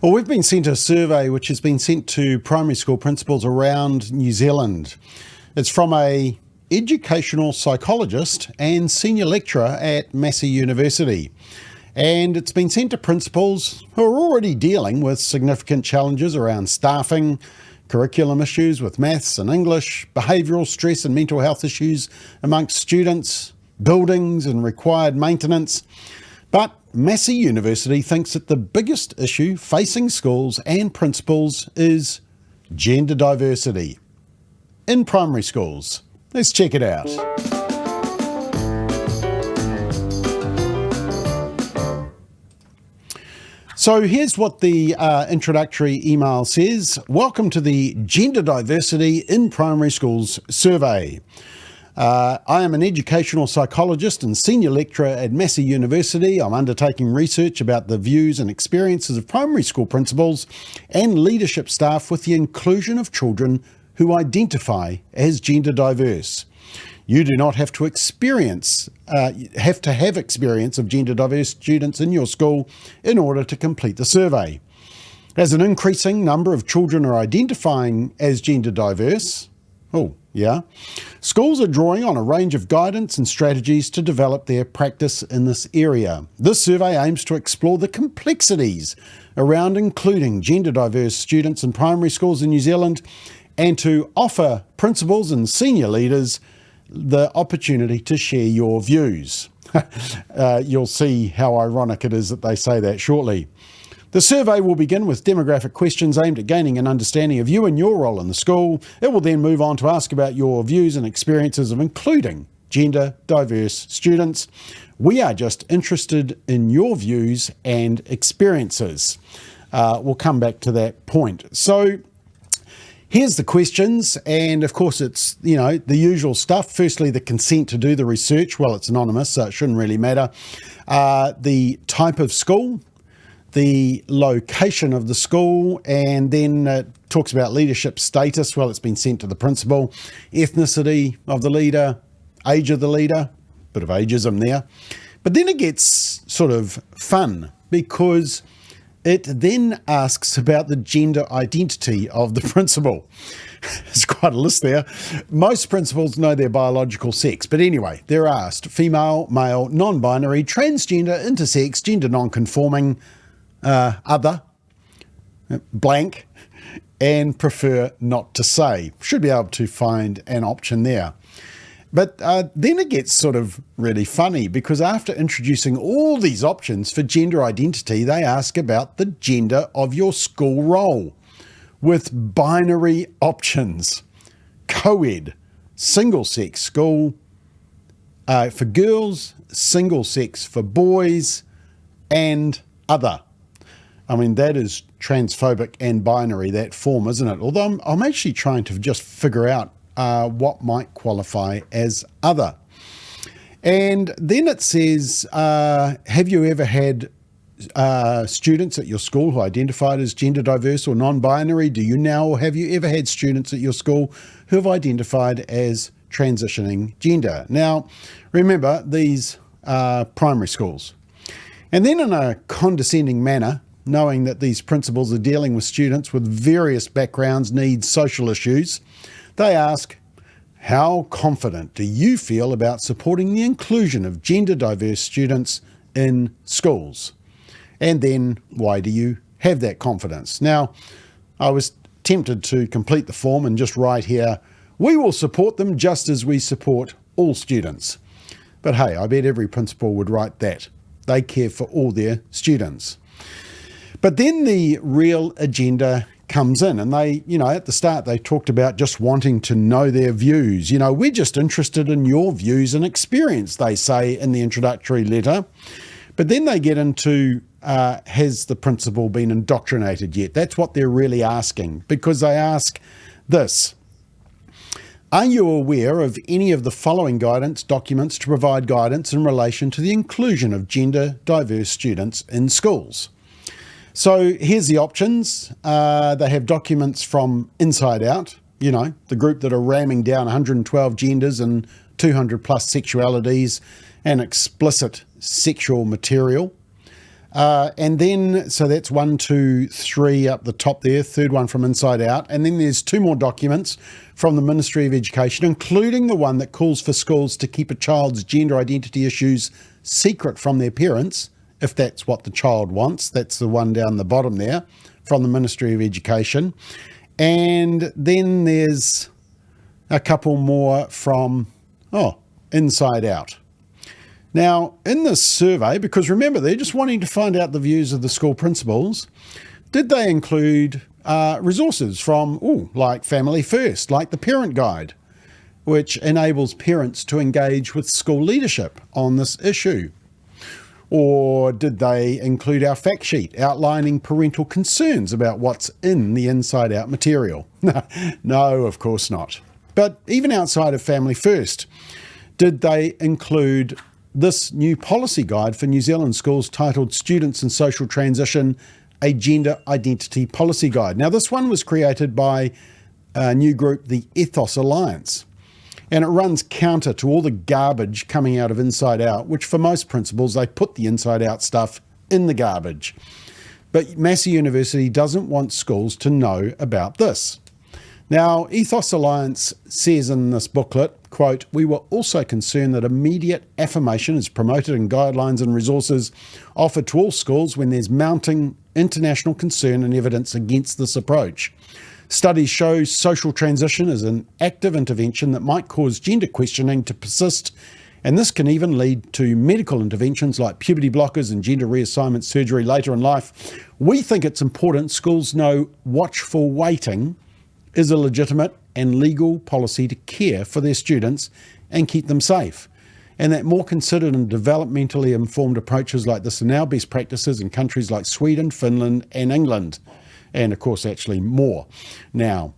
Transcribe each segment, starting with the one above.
Well, we've been sent a survey which has been sent to primary school principals around New Zealand. It's from a educational psychologist and senior lecturer at Massey University. And it's been sent to principals who are already dealing with significant challenges around staffing, curriculum issues with maths and English, behavioural stress and mental health issues amongst students, buildings and required maintenance. But Massey University thinks that the biggest issue facing schools and principals is gender diversity in primary schools. Let's check it out. So here's what the introductory email says. Welcome to the Gender Diversity in Primary Schools survey. I am an educational psychologist and senior lecturer at Massey University. I'm undertaking research about the views and experiences of primary school principals and leadership staff with the inclusion of children who identify as gender diverse. You do not have to have experience of gender diverse students in your school in order to complete the survey. As an increasing number of children are identifying as gender diverse, schools are drawing on a range of guidance and strategies to develop their practice in this area. This survey aims to explore the complexities around including gender diverse students in primary schools in New Zealand and to offer principals and senior leaders the opportunity to share your views. You'll see how ironic it is that they say that shortly. The survey will begin with demographic questions aimed at gaining an understanding of you and your role in the school. It will then move on to ask about your views and experiences of including gender diverse students. We are just interested in your views and experiences. We'll come back to that point. So here's the questions, and of course it's, the usual stuff. Firstly, the consent to do the research. Well, it's anonymous, so it shouldn't really matter. The type of school, the location of the school, and then talks about leadership status. Well, it's been sent to the principal. Ethnicity of the leader, age of the leader, bit of ageism there. But then it gets sort of fun because it then asks about the gender identity of the principal. There's quite a list there. Most principals know their biological sex, but anyway, they're asked female, male, non-binary, transgender, intersex, gender non-conforming, other, blank, and prefer not to say. Should be able to find an option there. But then it gets sort of really funny because after introducing all these options for gender identity, they ask about the gender of your school role with binary options. Co-ed, single-sex school for girls, single-sex for boys, and other. I mean, that is transphobic and binary, that form, isn't it? Although I'm actually trying to just figure out what might qualify as other. And then it says, have you ever had students at your school who identified as gender diverse or non-binary? Do you now, or have you ever had students at your school who have identified as transitioning gender? Now, remember, these are primary schools. And then in a condescending manner, knowing that these principals are dealing with students with various backgrounds, needs, social issues, they ask, how confident do you feel about supporting the inclusion of gender diverse students in schools? And then, why do you have that confidence? Now, I was tempted to complete the form and just write here, we will support them just as we support all students. But hey, I bet every principal would write that. They care for all their students. But then the real agenda comes in, and they, at the start they talked about just wanting to know their views. We're just interested in your views and experience, they say in the introductory letter. But then they get into, has the principal been indoctrinated yet? That's what they're really asking, because they ask this. Are you aware of any of the following guidance documents to provide guidance in relation to the inclusion of gender diverse students in schools? So here's the options. They have documents from Inside Out, the group that are ramming down 112 genders and 200 plus sexualities and explicit sexual material. And then, so that's 1, 2, 3 up the top there, third one from inside out. And then there's 2 more documents from the Ministry of Education, including the one that calls for schools to keep a child's gender identity issues secret from their parents, if that's what the child wants. That's the one down the bottom there from the Ministry of Education. And then there's a couple more from, inside out. Now, in this survey, because remember, they're just wanting to find out the views of the school principals, did they include resources from, like Family First, like the Parent Guide, which enables parents to engage with school leadership on this issue? Or did they include our fact sheet outlining parental concerns about what's in the inside out material? No, of course not. But even outside of Family First, did they include this new policy guide for New Zealand schools titled Students in Social Transition, a Gender Identity Policy Guide? Now, this one was created by a new group, the Ethos Alliance, and it runs counter to all the garbage coming out of Inside Out, which for most principals, they put the Inside Out stuff in the garbage. But Massey University doesn't want schools to know about this. Now, Ethos Alliance says in this booklet, quote, "We were also concerned that immediate affirmation is promoted in guidelines and resources offered to all schools when there's mounting international concern and evidence against this approach. Studies show social transition is an active intervention that might cause gender questioning to persist, and this can even lead to medical interventions like puberty blockers and gender reassignment surgery later in life. We think it's important schools know watchful waiting is a legitimate and legal policy to care for their students and keep them safe, and that more considered and developmentally informed approaches like this are now best practices in countries like Sweden, Finland and England, and of course actually more now.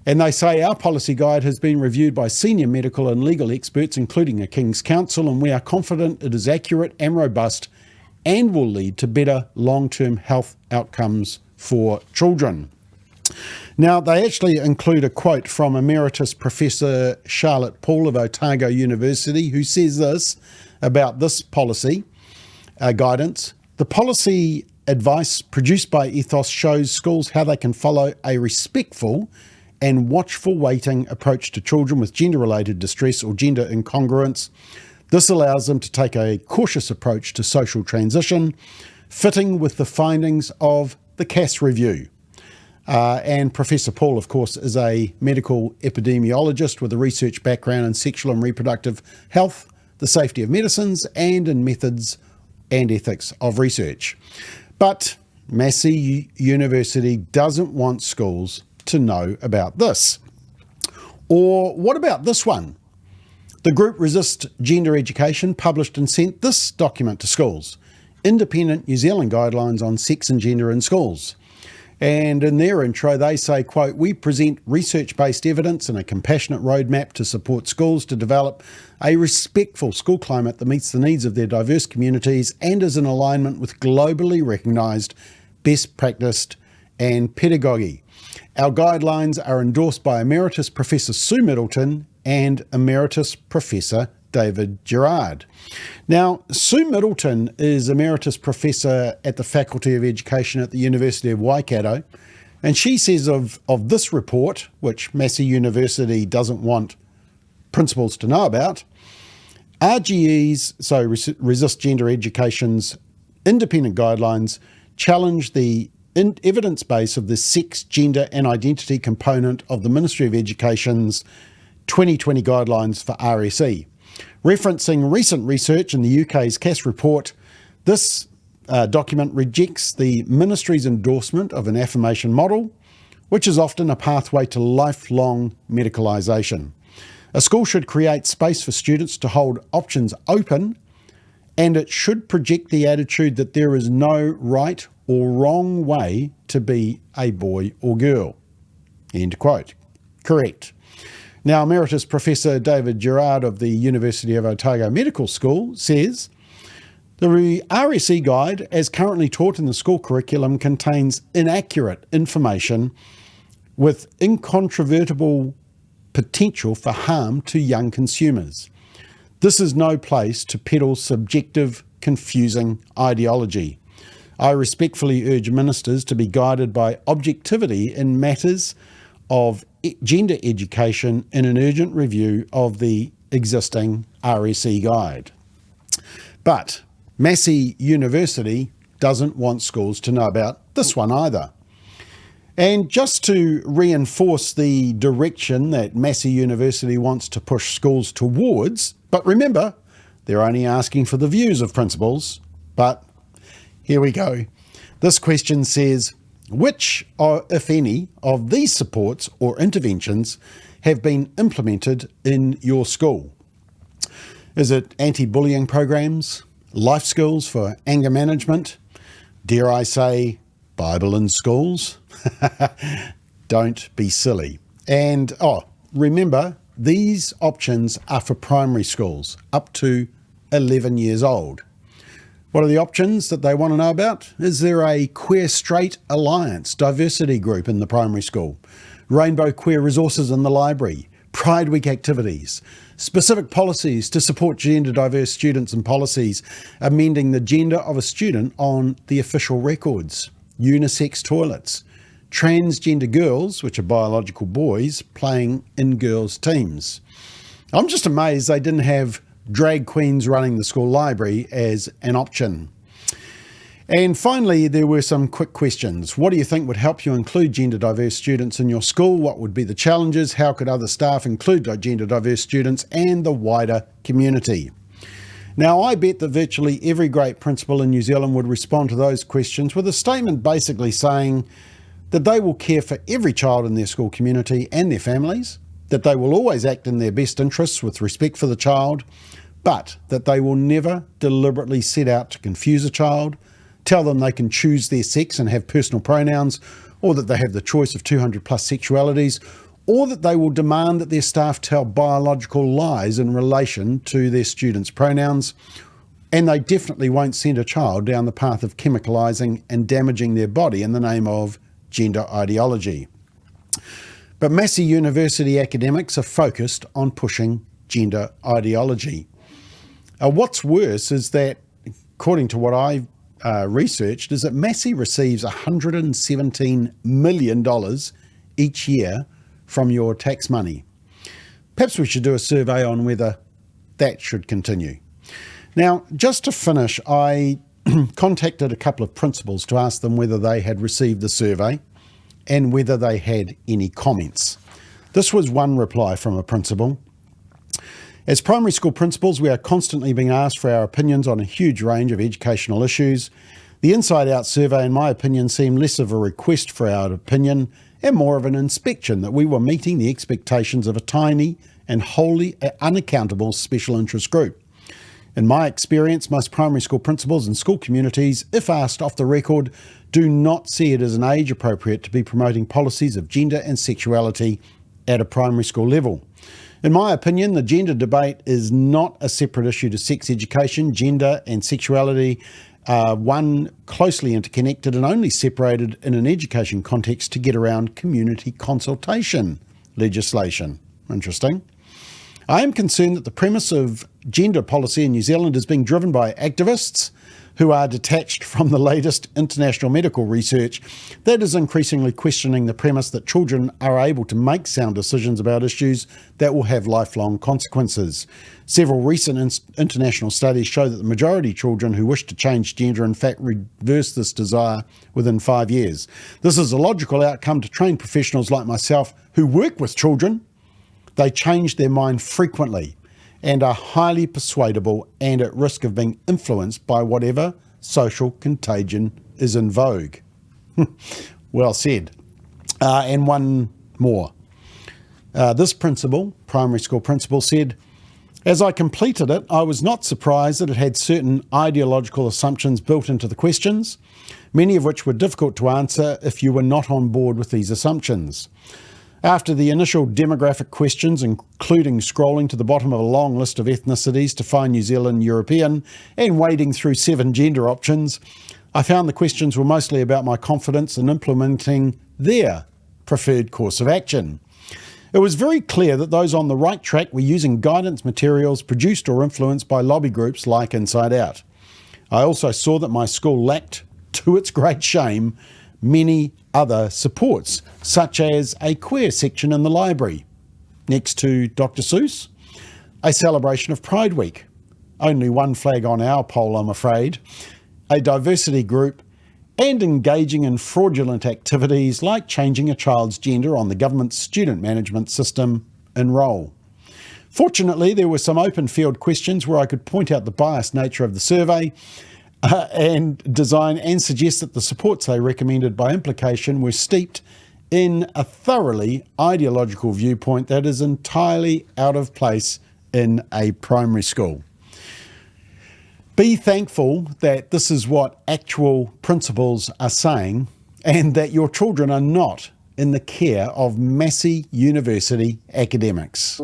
And they say our policy guide has been reviewed by senior medical and legal experts, including a King's Counsel, and we are confident it is accurate and robust and will lead to better long-term health outcomes for children." Now, they actually include a quote from Emeritus Professor Charlotte Paul of Otago University, who says this about this policy guidance. "The policy advice produced by Ethos shows schools how they can follow a respectful and watchful waiting approach to children with gender-related distress or gender incongruence. This allows them to take a cautious approach to social transition, fitting with the findings of the Cass review." And Professor Paul, of course, is a medical epidemiologist with a research background in sexual and reproductive health, the safety of medicines, and in methods and ethics of research. But Massey University doesn't want schools to know about this. Or what about this one? The group Resist Gender Education published and sent this document to schools, Independent New Zealand Guidelines on Sex and Gender in Schools. And in their intro, they say, quote, "We present research-based evidence and a compassionate roadmap to support schools to develop a respectful school climate that meets the needs of their diverse communities and is in alignment with globally recognised best practice and pedagogy. Our guidelines are endorsed by Emeritus Professor Sue Middleton and Emeritus Professor David Gerard." Now, Sue Middleton is Emeritus Professor at the Faculty of Education at the University of Waikato, and she says of this report, which Massey University doesn't want principals to know about, RGE's, so Resist Gender Education's independent guidelines challenge the evidence base of the sex, gender and identity component of the Ministry of Education's 2020 guidelines for RSE. Referencing recent research in the UK's Cass report, this document rejects the Ministry's endorsement of an affirmation model, which is often a pathway to lifelong medicalisation. A school should create space for students to hold options open, and it should project the attitude that there is no right or wrong way to be a boy or girl. End quote. Correct. Now, Emeritus Professor David Gerard of the University of Otago Medical School says, "The RSE guide, as currently taught in the school curriculum, contains inaccurate information with incontrovertible potential for harm to young consumers. This is no place to peddle subjective, confusing ideology. I respectfully urge ministers to be guided by objectivity in matters of gender education in an urgent review of the existing RSE guide. But Massey University doesn't want schools to know about this one either. And just to reinforce the direction that Massey University wants to push schools towards, but remember, they're only asking for the views of principals, but here we go. This question says, which, if any, of these supports or interventions have been implemented in your school? Is it anti-bullying programs, life skills for anger management, dare I say, Bible in schools? Don't be silly. And remember, these options are for primary schools up to 11 years old. What are the options that they want to know about? Is there a Queer Straight Alliance diversity group in the primary school? Rainbow Queer resources in the library? Pride Week activities? Specific policies to support gender diverse students and policies amending the gender of a student on the official records? Unisex toilets? Transgender girls, which are biological boys, playing in girls' teams? I'm just amazed they didn't have drag queens running the school library as an option. And finally, there were some quick questions. What do you think would help you include gender diverse students in your school? What would be the challenges? How could other staff include gender diverse students and the wider community? Now, I bet that virtually every great principal in New Zealand would respond to those questions with a statement basically saying that they will care for every child in their school community and their families, that they will always act in their best interests with respect for the child, but that they will never deliberately set out to confuse a child, tell them they can choose their sex and have personal pronouns, or that they have the choice of 200 plus sexualities, or that they will demand that their staff tell biological lies in relation to their students' pronouns, and they definitely won't send a child down the path of chemicalising and damaging their body in the name of gender ideology. But Massey University academics are focused on pushing gender ideology. What's worse is that, according to what I've researched, is that Massey receives $117 million each year from your tax money. Perhaps we should do a survey on whether that should continue. Now, just to finish, I contacted a couple of principals to ask them whether they had received the survey and whether they had any comments. This was one reply from a principal. As primary school principals, we are constantly being asked for our opinions on a huge range of educational issues. The Inside Out survey, in my opinion, seemed less of a request for our opinion and more of an inspection that we were meeting the expectations of a tiny and wholly unaccountable special interest group. In my experience, most primary school principals and school communities, if asked off the record, do not see it as an age appropriate to be promoting policies of gender and sexuality at a primary school level. In my opinion, the gender debate is not a separate issue to sex education. Gender and sexuality are one closely interconnected and only separated in an education context to get around community consultation legislation. Interesting. I am concerned that the premise of gender policy in New Zealand is being driven by activists who are detached from the latest international medical research that is increasingly questioning the premise that children are able to make sound decisions about issues that will have lifelong consequences. Several recent international studies show that the majority of children who wish to change gender in fact reverse this desire within 5 years. This is a logical outcome to trained professionals like myself who work with children. They change their mind frequently and are highly persuadable and at risk of being influenced by whatever social contagion is in vogue. Well said. And one more. This principal, primary school principal, said, as I completed it, I was not surprised that it had certain ideological assumptions built into the questions, many of which were difficult to answer if you were not on board with these assumptions. After the initial demographic questions, including scrolling to the bottom of a long list of ethnicities to find New Zealand European and wading through 7 gender options, I found the questions were mostly about my confidence in implementing their preferred course of action. It was very clear that those on the right track were using guidance materials produced or influenced by lobby groups like Inside Out. I also saw that my school lacked to its great shame, many other supports, such as a queer section in the library, next to Dr. Seuss, a celebration of Pride Week, only one flag on our pole, I'm afraid, a diversity group, and engaging in fraudulent activities like changing a child's gender on the government's student management system, Enroll. Fortunately, there were some open field questions where I could point out the biased nature of the survey and design and suggest that the supports they recommended by implication were steeped in a thoroughly ideological viewpoint that is entirely out of place in a primary school. Be thankful that this is what actual principals are saying and that your children are not in the care of Massey University academics.